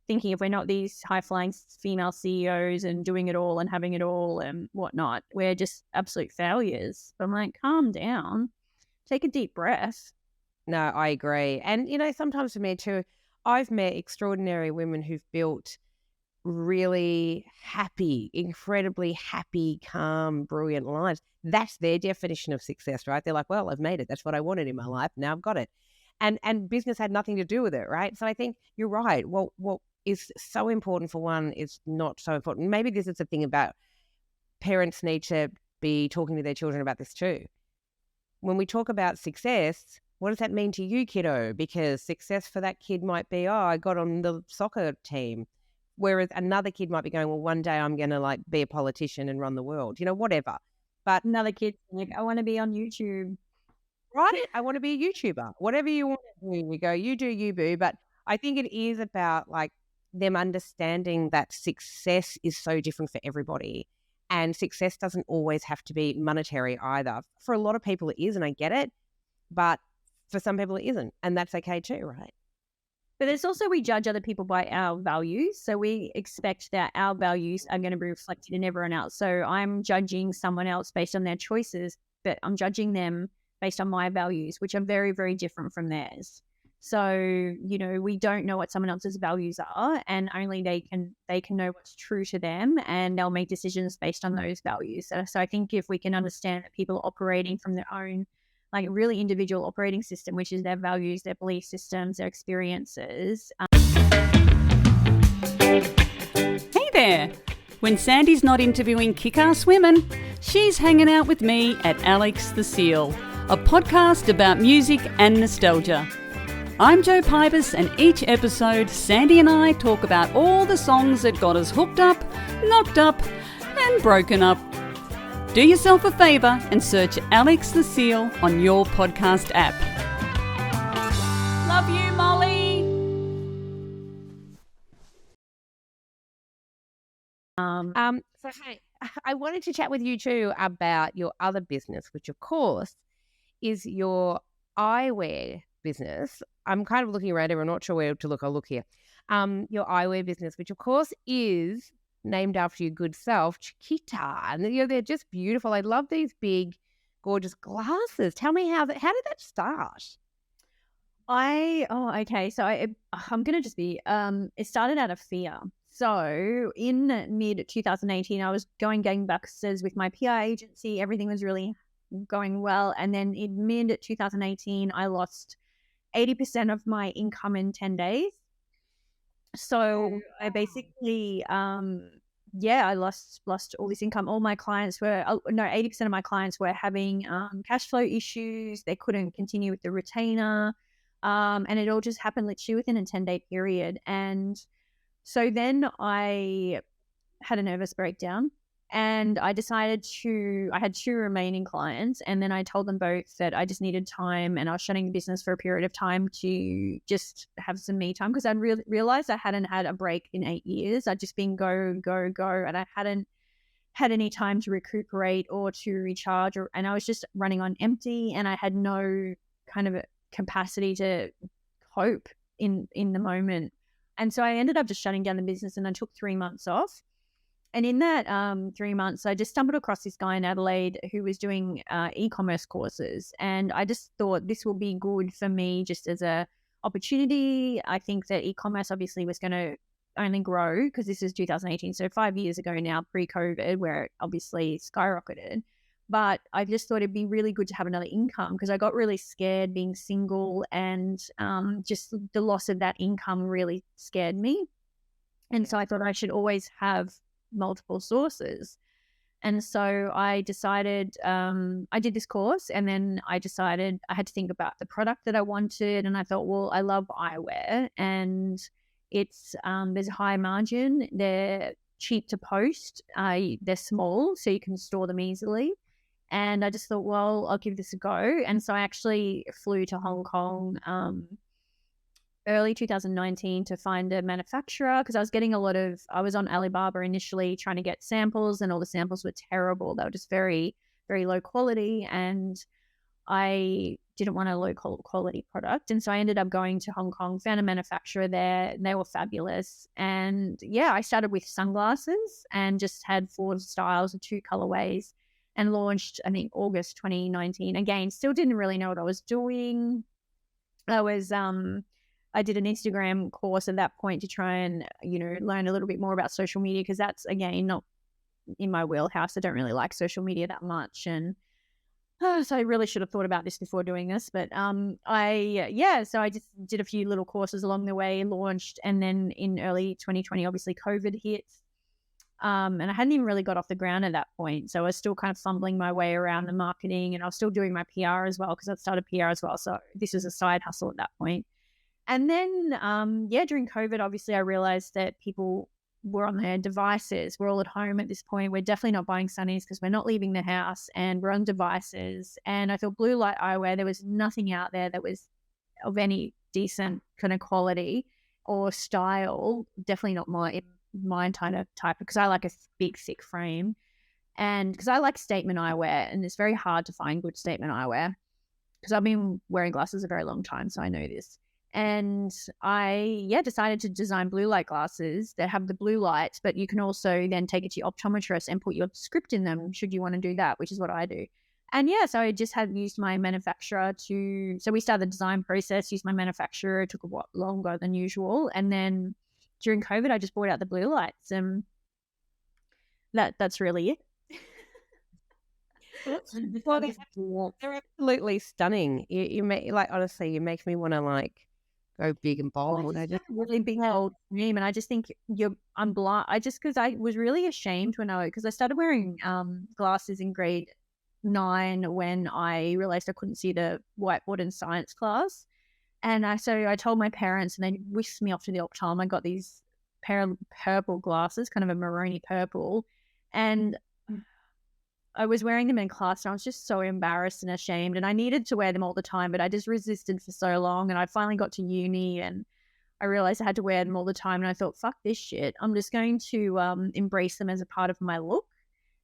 thinking, if we're not these high-flying female CEOs and doing it all and having it all and whatnot, we're just absolute failures. But I'm like, calm down. Take a deep breath. No, I agree. And, sometimes for me too, I've met extraordinary women who've built really happy, incredibly happy, calm, brilliant lives. That's their definition of success, right? They're like, well, I've made it. That's what I wanted in my life. Now I've got it. And business had nothing to do with it, right? So I think you're right. Well, what is so important for one is not so important. Maybe this is the thing about parents need to be talking to their children about this too. When we talk about success, what does that mean to you, kiddo? Because success for that kid might be, oh, I got on the soccer team. Whereas another kid might be going, well, one day I'm going to be a politician and run the world, whatever. But another kid's like, I want to be on YouTube. Right? I want to be a YouTuber. Whatever you want to do, you go, you do you, boo. But I think it is about them understanding that success is so different for everybody. And success doesn't always have to be monetary either. For a lot of people it is, and I get it. But for some people it isn't. And that's okay too, right? But there's also, we judge other people by our values. So we expect that our values are going to be reflected in everyone else. So I'm judging someone else based on their choices, but I'm judging them based on my values, which are very, very different from theirs. So, we don't know what someone else's values are, and only they can know what's true to them, and they'll make decisions based on those values. So I think if we can understand that people are operating from their own, really individual operating system, which is their values, their belief systems, their experiences. eyewear. When Sandy's not interviewing kick-ass women, she's hanging out with me at Alex the Seal, a podcast about music and nostalgia. I'm Jo Pybus, and each episode, Sandy and I talk about all the songs that got us hooked up, knocked up, and broken up. Do yourself a favour and search Alex the Seal on your podcast app. Love you, Molly. So hey, I wanted to chat with you too about your other business, which of course is your eyewear business. I'm kind of looking around here. I'm not sure where to look. I'll look here. Your eyewear business, which of course is named after your good self, Chiquita. And they're just beautiful. I love these big, gorgeous glasses. Tell me how did that start? Okay. So I'm going to just be, it started out of fear. So in mid 2018, I was going gangbusters with my PR agency. Everything was really going well. And then in mid 2018, I lost 80% of my income in 10 days. So I basically, I lost all this income. All my clients were, 80% of my clients were having cash flow issues. They couldn't continue with the retainer. And it all just happened literally within a 10-day period. And so then I had a nervous breakdown, and I decided I had 2 remaining clients, and then I told them both that I just needed time, and I was shutting the business for a period of time to just have some me time, because I realized I hadn't had a break in 8 years. I'd just been go, go, go, and I hadn't had any time to recuperate or to recharge, and I was just running on empty, and I had no kind of capacity to cope in the moment. And so I ended up just shutting down the business, and I took 3 months off. And in that 3 months, I just stumbled across this guy in Adelaide who was doing e-commerce courses. And I just thought this will be good for me just as a opportunity. I think that e-commerce obviously was going to only grow, because this is 2018. So 5 years ago now, pre-COVID, where it obviously skyrocketed. But I just thought it'd be really good to have another income, because I got really scared being single, and just the loss of that income really scared me. And so I thought I should always have multiple sources. And so I decided, I did this course, and then I decided I had to think about the product that I wanted. And I thought, well, I love eyewear, and it's there's a high margin. They're cheap to post. They're small, so you can store them easily. And I just thought, well, I'll give this a go. And so I actually flew to Hong Kong early 2019 to find a manufacturer, because I was on Alibaba initially trying to get samples, and all the samples were terrible. They were just very, very low quality, and I didn't want a low quality product. And so I ended up going to Hong Kong, found a manufacturer there, and they were fabulous. And yeah, I started with sunglasses and just had 4 styles of 2 colorways, and launched, I think, August 2019. Again, still didn't really know what I was doing. I did an Instagram course at that point to try and, learn a little bit more about social media, because that's, again, not in my wheelhouse. I don't really like social media that much. And so I really should have thought about this before doing this. But so I just did a few little courses along the way, launched. And then in early 2020, obviously COVID hit. And I hadn't even really got off the ground at that point. So I was still kind of fumbling my way around the marketing, and I was still doing my PR as well, because I'd started PR as well. So this was a side hustle at that point. And then, during COVID, obviously I realized that people were on their devices. We're all at home at this point. We're definitely not buying sunnies because we're not leaving the house, and we're on devices. And I thought blue light eyewear, there was nothing out there that was of any decent kind of quality or style. Definitely not my kind of type, because I like a big, thick frame, and because I like statement eyewear, and it's very hard to find good statement eyewear, because I've been wearing glasses a very long time, so I know this. And I decided to design blue light glasses that have the blue light, but you can also then take it to your optometrist and put your script in them should you want to do that, which is what I do. And so I just had used my manufacturer so we started the design process, used my manufacturer. It took a lot longer than usual. And then during COVID, I just brought out the blue lights, and that's really it. Well, they're absolutely stunning. You make, honestly, you make me want to go big and bold. I just really big old dream, and I just think I'm blind. Because I was really ashamed because I started wearing glasses in grade 9 when I realized I couldn't see the whiteboard in science class, and so I told my parents, and they whisked me off to the optom. I got these pair of purple glasses, kind of a maroony purple, and I was wearing them in class, and I was just so embarrassed and ashamed, and I needed to wear them all the time, but I just resisted for so long, and I finally got to uni, and I realized I had to wear them all the time, and I thought, fuck this shit. I'm just going to embrace them as a part of my look.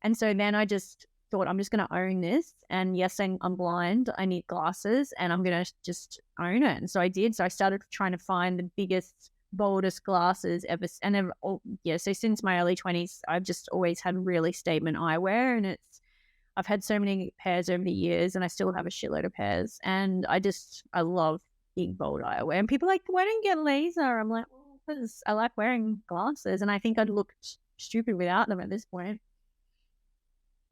And so then I just thought, I'm just going to own this, and yes, I'm blind, I need glasses, and I'm going to just own it. And so I did. So I started trying to find the biggest, boldest glasses ever. And so since my early 20s, I've just always had really statement eyewear, and I've had so many pairs over the years, and I still have a shitload of pairs. And I love big, bold eyewear. And people are like, why don't you get laser? I'm like, well, because I like wearing glasses, and I think I'd look stupid without them at this point.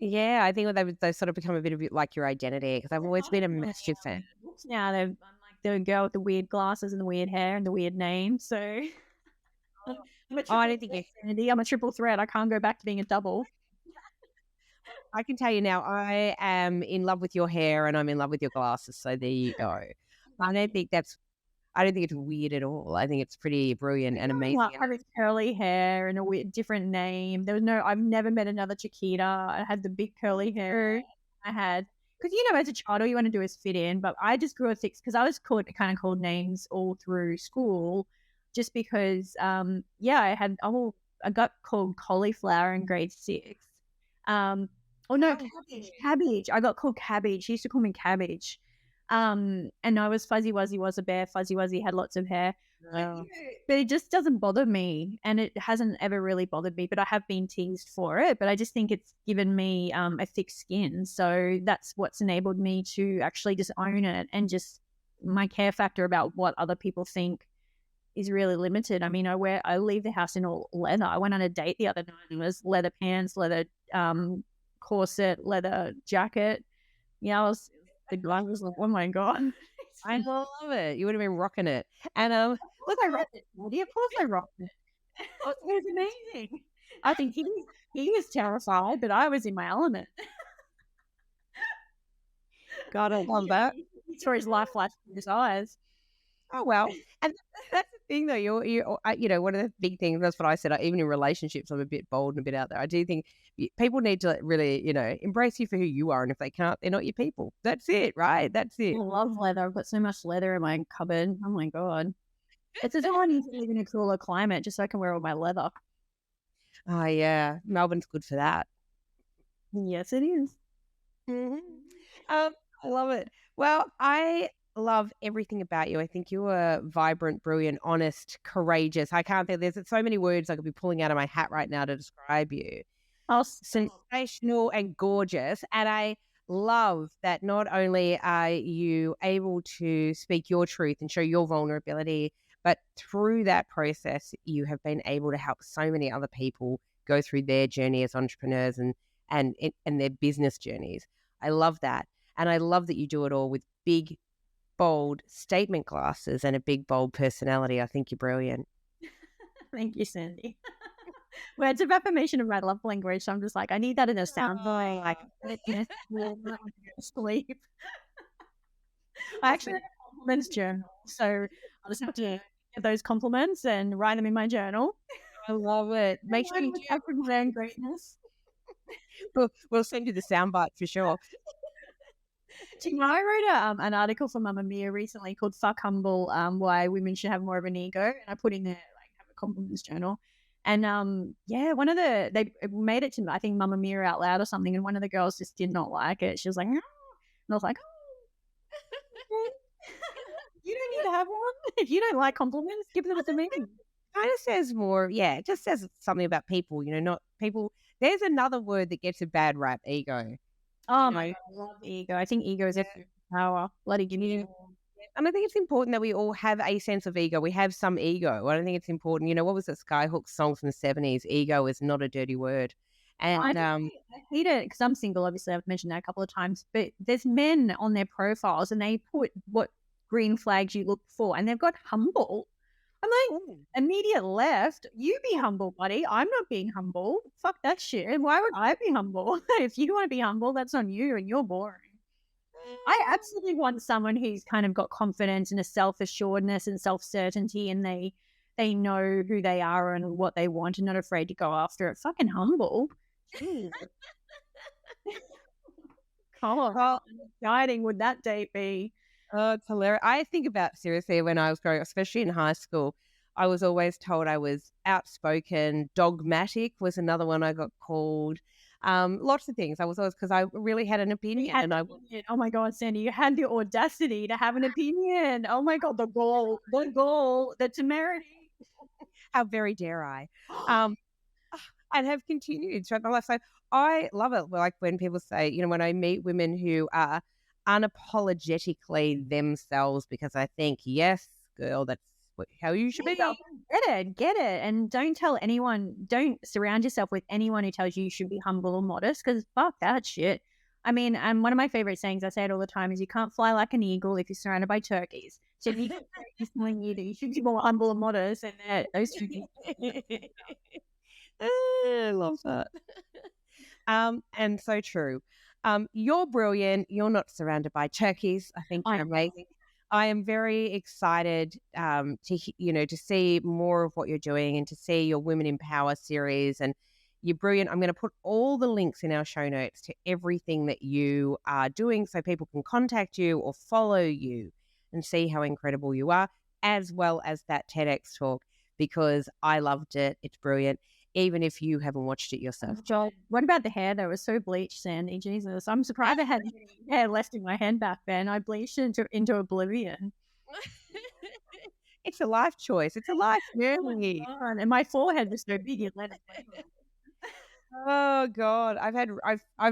Yeah, I think they've sort of become a bit like your identity, because I've always been a massive fan. Now I'm like the girl with the weird glasses and the weird hair and the weird name. So I don't think I'm a triple threat. I can't go back to being a double. I can tell you now, I am in love with your hair and I'm in love with your glasses. So there you go. I don't think it's weird at all. I think it's pretty brilliant and amazing. Like having curly hair and a weird different name. I've never met another Chiquita. I had the big curly hair. I had, because as a child, all you want to do is fit in. But I just grew a thick, because I was called names all through school, just because. I got called cauliflower in grade 6. Cabbage. I got called Cabbage. She used to call me Cabbage. And I was Fuzzy Wuzzy was a bear. Fuzzy Wuzzy had lots of hair. But it just doesn't bother me, and it hasn't ever really bothered me, but I have been teased for it. But I just think it's given me a thick skin. So that's what's enabled me to actually just own it, and just my care factor about what other people think is really limited. I mean, I leave the house in all leather. I went on a date the other night, and it was leather pants, leather corset, leather jacket. The guy was like, oh my God. I love it. You would have been rocking it. And Look, I rocked it, Maddie. Of course I rocked it. It was amazing. I think he was terrified, but I was in my element. God, I love that. He saw his life flash in his eyes. Oh, well. And that's the thing, though. You're one of the big things, that's what I said, even in relationships, I'm a bit bold and a bit out there. I do think people need to really, embrace you for who you are. And if they can't, they're not your people. That's it, right? That's it. I love leather. I've got so much leather in my cupboard. Oh, my God. It's as though I need to live in a cooler climate just so I can wear all my leather. Oh, yeah. Melbourne's good for that. Yes, it is. Mm-hmm. I love it. Well, I love everything about you. I think you are vibrant, brilliant, honest, courageous. I can't think, there's so many words I could be pulling out of my hat right now to describe you. Sensational and gorgeous. And I love that not only are you able to speak your truth and show your vulnerability, but through that process, you have been able to help so many other people go through their journey as entrepreneurs and their business journeys. I love that. And I love that you do it all with big, bold statement glasses and a big, bold personality. I think you're brilliant. Thank you, Sandy. Well, it's a affirmation of my love language. So I'm just like, I need that in a sound bite. Sleep. I actually have a compliments journal. So I'll just have to get those compliments and write them in my journal. I love it. Make sure you have from my own greatness. We'll send you the soundbite for sure. I wrote an article for Mamma Mia recently called "Fuck Humble: Why Women Should Have More of an Ego," and I put in there have a compliments journal. And one of they made it to I think Mamma Mia out loud or something, and one of the girls just did not like it. She was like, "Oh," and I was like, "Oh, you don't need to have one. If you don't like compliments, give them to me." Kind of says more, it just says something about people. Not people. There's another word that gets a bad rap: ego. Oh my God, I love ego. I think ego is a power. Bloody give me. And I think it's important that we all have a sense of ego. We have some ego. I don't think it's important. What was it? Skyhook's song from the 70s? Ego is not a dirty word. And I hate it because I'm single. Obviously, I've mentioned that a couple of times. But there's men on their profiles, and they put what green flags you look for, and they've got humble. I'm like, immediate left. You be humble, buddy. I'm not being humble. Fuck that shit. Why would I be humble? If you want to be humble, that's on you, and you're boring. I absolutely want someone who's kind of got confidence and a self-assuredness and self-certainty, and they know who they are and what they want and not afraid to go after it. Fucking humble. Oh, how exciting would that date be? Oh, it's hilarious. I think about, seriously, when I was growing up, especially in high school, I was always told I was outspoken. Dogmatic was another one I got called. Lots of things. I was always, because I really had an opinion. Oh my God, Sandy, you had the audacity to have an opinion. Oh my God, the gall, the temerity. How very dare I? And have continued throughout my life. So I love it. Like when people say, you know, when I meet women who are unapologetically themselves, because I think, yes, girl, that's how you should be. Get it. And don't surround yourself with anyone who tells you should be humble or modest, because fuck that shit. I mean, one of my favorite sayings, I say it all the time, is you can't fly like an eagle if you're surrounded by turkeys. So if you is telling you that you should be more humble and modest, and those two things. I love that. And so true. You're brilliant. You're not surrounded by turkeys. I think you're amazing. I am very excited to see more of what you're doing and to see your Women in Power series. And you're brilliant. I'm going to put all the links in our show notes to everything that you are doing so people can contact you or follow you and see how incredible you are, as well as that TEDx talk, because I loved it. It's brilliant, even if you haven't watched it yourself. Oh, what about the hair? That was so bleached, Sandy. Jesus. I'm surprised I had hair left in my head back then. I bleached it into oblivion. It's a life choice. It's a life journey. Oh, and my forehead was so big, it let it go. Oh God, I've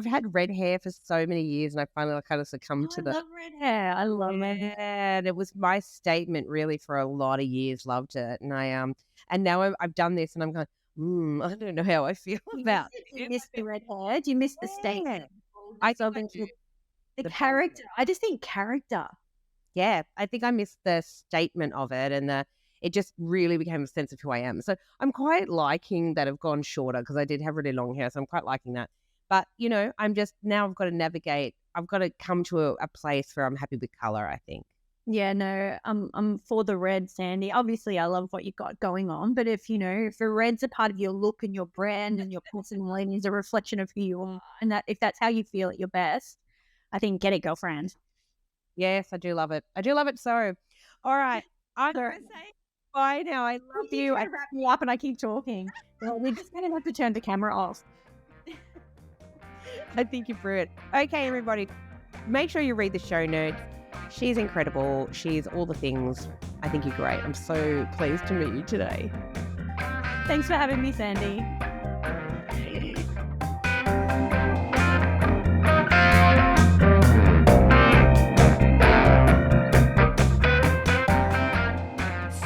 had red hair for so many years, and I finally kind of succumbed to I love red hair. I love red hair. And it was my statement really for a lot of years. Loved it, and and now I've done this, and I'm going, I don't know how I feel about it. Do you miss the red hair? Do you miss the statement? I the character. I just think character. Yeah, I think I missed the statement of it, and it just really became a sense of who I am. So I'm quite liking that I've gone shorter, because I did have really long hair, so I'm quite liking that. But, you know, I've got to navigate. I've got to come to a place where I'm happy with color, I think. Yeah, no, I'm for the red, Sandy. Obviously, I love what you got going on, but if the red's a part of your look and your brand and your personality is a reflection of who you are, and that if that's how you feel at your best, I think get it, girlfriend. Yes, I do love it. I do love it. So, all right, I'm going to say bye now. I love you. I wrap me up and I keep talking. Well, we're just going to have to turn the camera off. I think you're brilliant. Okay, everybody, make sure you read the show notes. She's incredible. She's all the things. I think you're great. I'm so pleased to meet you today. Thanks for having me, Sandy.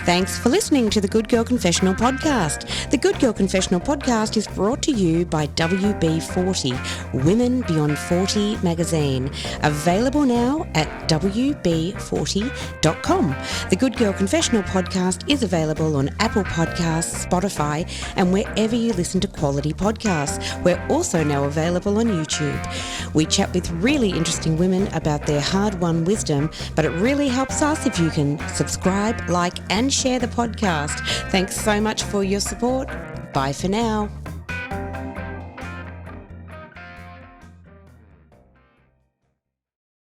Thanks for listening to the Good Girl Confessional podcast. The Good Girl Confessional podcast is brought to you by WB40, Women Beyond 40 magazine. Available now at WB40.com. The Good Girl Confessional podcast is available on Apple Podcasts, Spotify, and wherever you listen to quality podcasts. We're also now available on YouTube. We chat with really interesting women about their hard-won wisdom, but it really helps us if you can subscribe, like, and share the podcast. Thanks so much for your support. Bye for now.